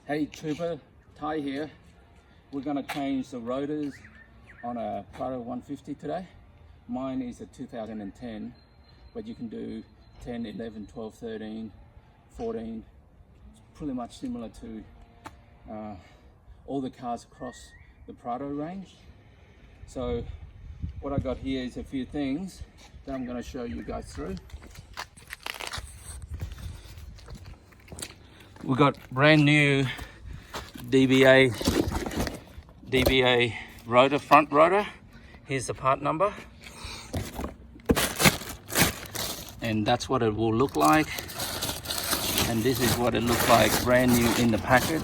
Hey Trooper, Ty here. We're gonna change the rotors on a Prado 150 today. Mine is a 2010, but you can do 10, 11, 12, 13, 14. It's pretty much similar to all the cars across the Prado range. So what I got here is a few things that I'm gonna show you guys through. We got brand new DBA rotor, front rotor. Here's the part number, and that's what it will look like. And this is what it looks like brand new in the packet.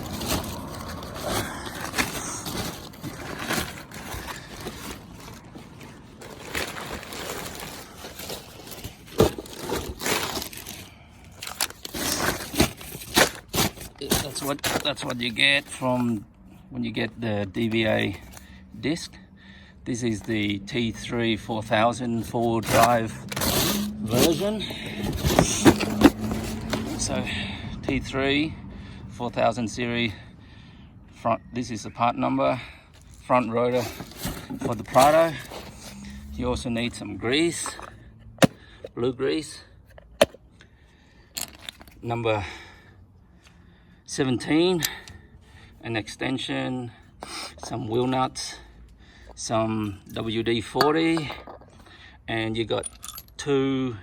That's what you get from when you get the DBA disc. This is the T3 4000 4-wheel drive version. So T3 4000 series front. This is the part number, front rotor for the Prado. You also need some grease, blue grease, number 17, an extension, some wheel nuts, some WD-40, and you got 2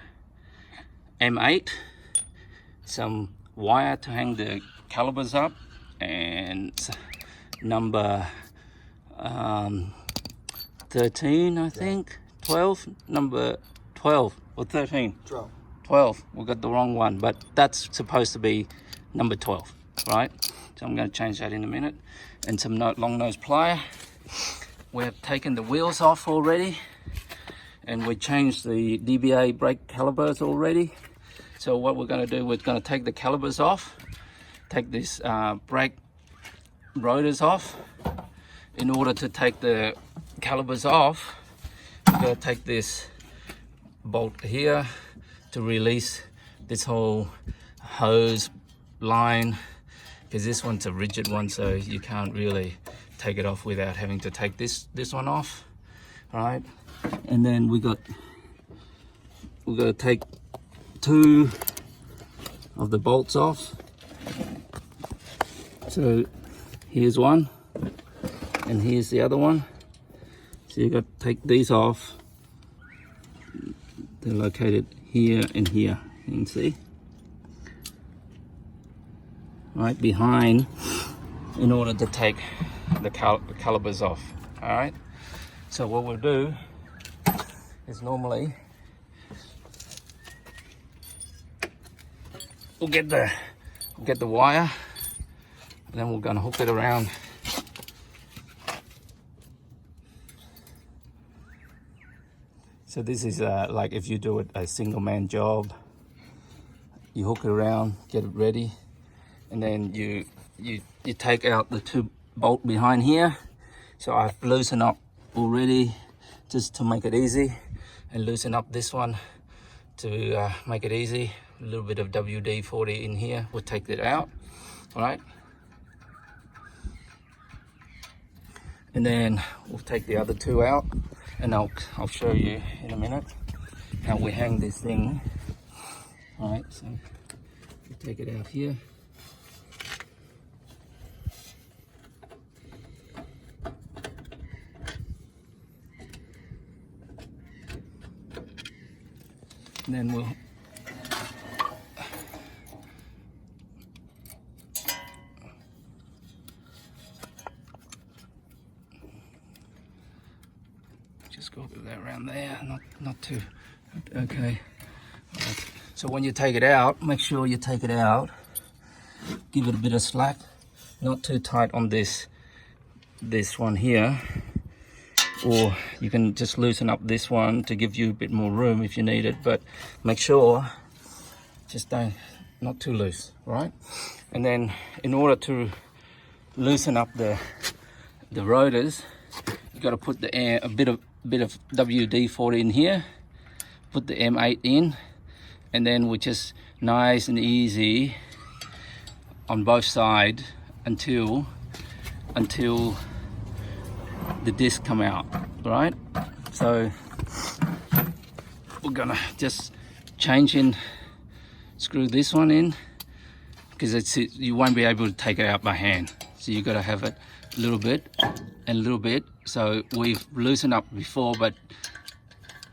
M8, some wire to hang the calipers up, and number 13, I think, 12, number 12 or 13? 12. We got the wrong one, but that's supposed to be number 12. Right, so I'm going to change that in a minute. And some long nose plier. We have taken the wheels off already, and we changed the DBA brake calipers already. So what we're going to do, we're going to take the calipers off, take this brake rotors off. In order to take the calipers off, we're going to take this bolt here to release this whole hose line, because this one's a rigid one, so you can't really take it off without having to take this one off. All right, and then we're going to take 2 of the bolts off. So here's one, and here's the other one. So you got to take these off. They're located here and here. You can see. Right behind, in order to take the calipers off. All right, so what we'll do is normally we'll get the wire, and then we're going to hook it around. So this is like if you do it a single man job, you hook it around, get it ready. And then you take out the 2 bolt behind here. So I've loosened up already just to make it easy, and loosen up this one to make it easy. A little bit of WD-40 in here, we'll take that out. All right, and then we'll take the other 2 out, and I'll show you in a minute how we hang this thing. All right, so we'll take it out here. And then we'll just go around there, not too, okay. Right. So when you take it out, make sure you take it out, give it a bit of slack, not too tight on this one here. Or you can just loosen up this one to give you a bit more room if you need it, but make sure just not too loose, right? And then in order to loosen up the rotors, you got to put a bit of WD-40 in here, put the M8 in, and then we just nice and easy on both sides until the disc come out, right? So we're gonna just screw this one in, because you won't be able to take it out by hand. So you got to have it a little bit and a little bit. So we've loosened up before, but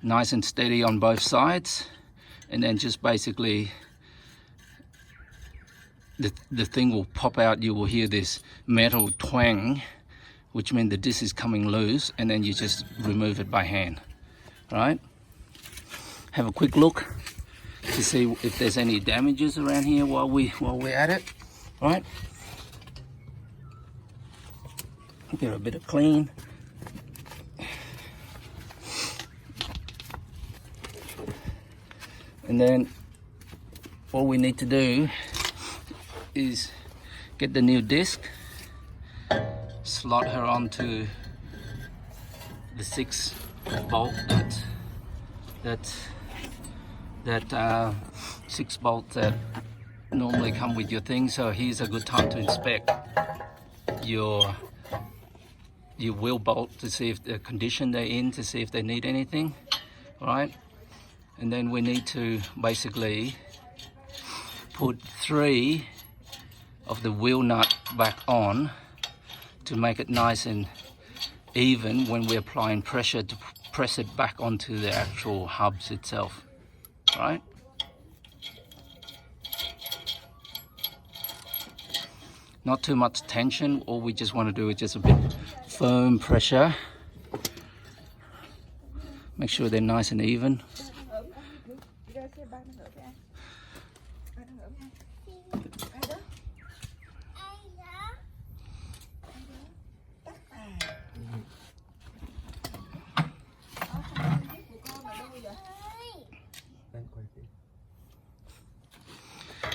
nice and steady on both sides, and then just basically the thing will pop out. You will hear this metal twang, which means the disc is coming loose, and then you just remove it by hand, right? Have a quick look to see if there's any damages around here while we're at it, right? Give it a bit of clean. And then all we need to do is get the new disc, slot her onto the 6 bolt that 6 bolts that normally come with your thing. So here's a good time to inspect your wheel bolt to see if the condition they're in, to see if they need anything, right? And then we need to basically put 3 of the wheel nut back on to make it nice and even when we're applying pressure to press it back onto the actual hubs itself, right? Not too much tension. All we just want to do is just a bit firm pressure. Make sure they're nice and even.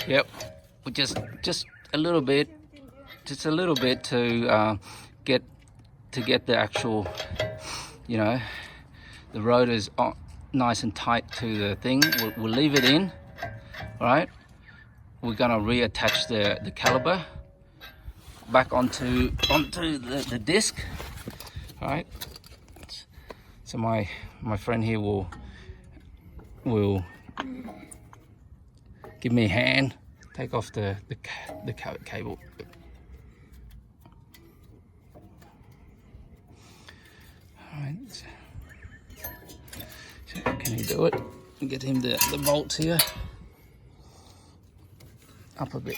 Yep, we just a little bit, to get the actual, you know, the rotors nice and tight to the thing. We'll leave it in, right? We're gonna reattach the caliper back onto the disc, right? So my friend here will give me a hand, take off the cable. All right, so can he do it? Get him the bolts here up a bit.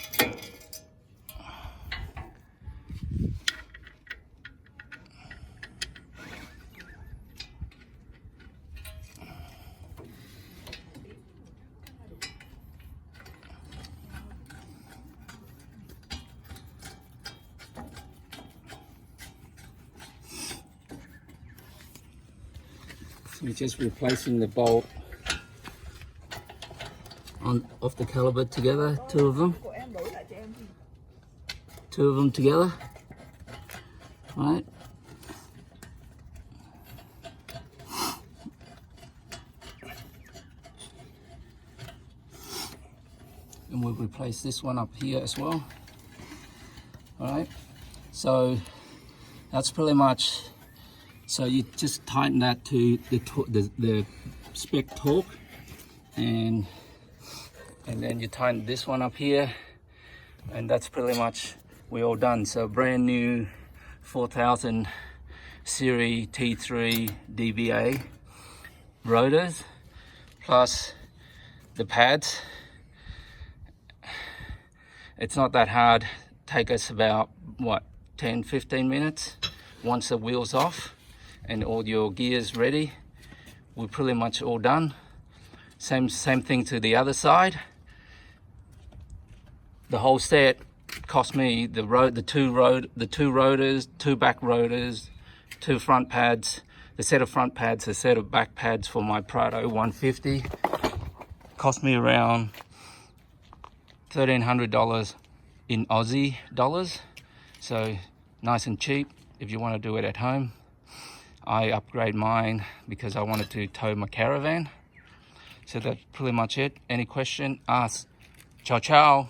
We're just replacing the bolt off the caliper together, two of them together, right? And we'll replace this one up here as well. All right, so that's pretty much. So you just tighten that to the spec torque, and then you tighten this one up here, and that's pretty much we're all done. So brand new 4000 series T3 DBA rotors plus the pads. It's not that hard. Take us about what, 10-15 minutes once the wheel's off and all your gears ready. We're pretty much all done. Same thing to the other side. The whole set cost me the two rotors, 2 back rotors, 2 front pads, the set of front pads, a set of back pads for my Prado 150. Cost me around $1,300 in Aussie dollars. So nice and cheap if you want to do it at home. I upgrade mine because I wanted to tow my caravan. So that's pretty much it. Any question, ask. Ciao, ciao.